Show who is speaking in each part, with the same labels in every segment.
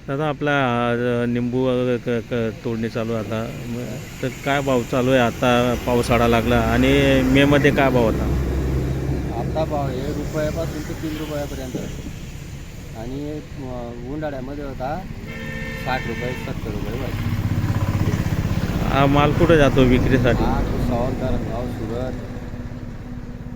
Speaker 1: दादा आपला निंबू तोडणी चालू आहे आता तर काय भाव चालू आहे आता? पावसाळा लागला आणि मेमध्ये काय भाव होता?
Speaker 2: आता भाव हे रुपयापासून ते 3 रुपयापर्यंत आणि उन्हाळ्यामध्ये होता 60 रुपये 70 रुपये बस.
Speaker 1: हा माल कुठे जातो विक्रीसाठी?
Speaker 2: हा तो सावंतर गाव सुरत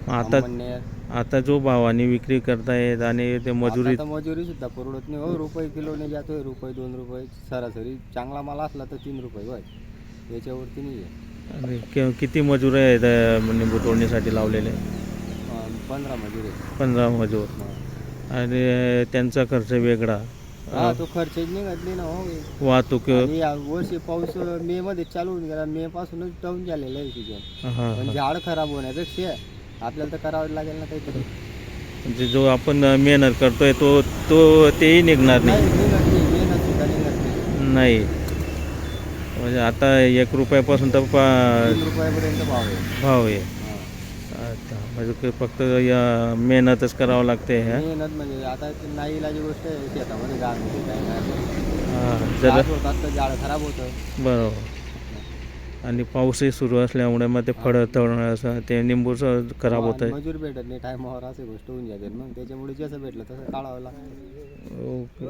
Speaker 1: आता
Speaker 2: अंबनेर.
Speaker 1: आता जो भावाने विक्री करतायत आणि ते
Speaker 2: आता
Speaker 1: मजुरी
Speaker 2: तर मजुरी सुद्धा परवडत नाही हो. रुपये किलोने जातोय, रुपये 2 रुपये सरासरी. चांगला माल असला तर 3 रुपये बस, याच्यावरती नाही आहे.
Speaker 1: आणि किती मजूर आहेत निंबू तोडणीसाठी लावलेले?
Speaker 2: 15 मजूर आहेत.
Speaker 1: 15 मजूर. आणि त्यांचा खर्च वेगळा.
Speaker 2: हा तो खर्च निघतली ना हो.
Speaker 1: वाहतूक.
Speaker 2: आणि या वर्षी पाऊस मे मध्ये चालू होऊन गेला, मे पासूनच डाऊन झालेलं आहे सीजन.
Speaker 1: हां
Speaker 2: पण झाड खराब होण्यापेक्षा आपल्याला तर करावं लागेल ना काहीतरी.
Speaker 1: म्हणजे जो आपण मेहनत करतोय तो तो तेही निघणार
Speaker 2: नाही
Speaker 1: नाही.
Speaker 2: निघत नाही, मेहनत सुद्धा निघत नाही.
Speaker 1: नाही म्हणजे आता 1 रुपयापासून तर
Speaker 2: 3 रुपयापर्यंत भाव आहे.
Speaker 1: भाव आहे.
Speaker 2: हा.
Speaker 1: अच्छा म्हणजे फक्त या मेहनतच करावं लागते ह्या.
Speaker 2: मेहनत म्हणजे आता ती नाईलाजी गोष्ट आहे. शेतामध्ये घाण होते काय नाही.
Speaker 1: हां जर
Speaker 2: झाड होतात तर झाड खराब होतं.
Speaker 1: बरोबर. आणि पाऊसही सुरू असल्यामुळे मग ते फळं तळणं असं ते निंबूचं खराब होत आहे.
Speaker 2: मजूर भेटत नाही टायमावर, अशी गोष्ट होऊन जाते. मग त्याच्यामुळे जसं भेटलं तसं काढावं लागतं.
Speaker 1: ओके.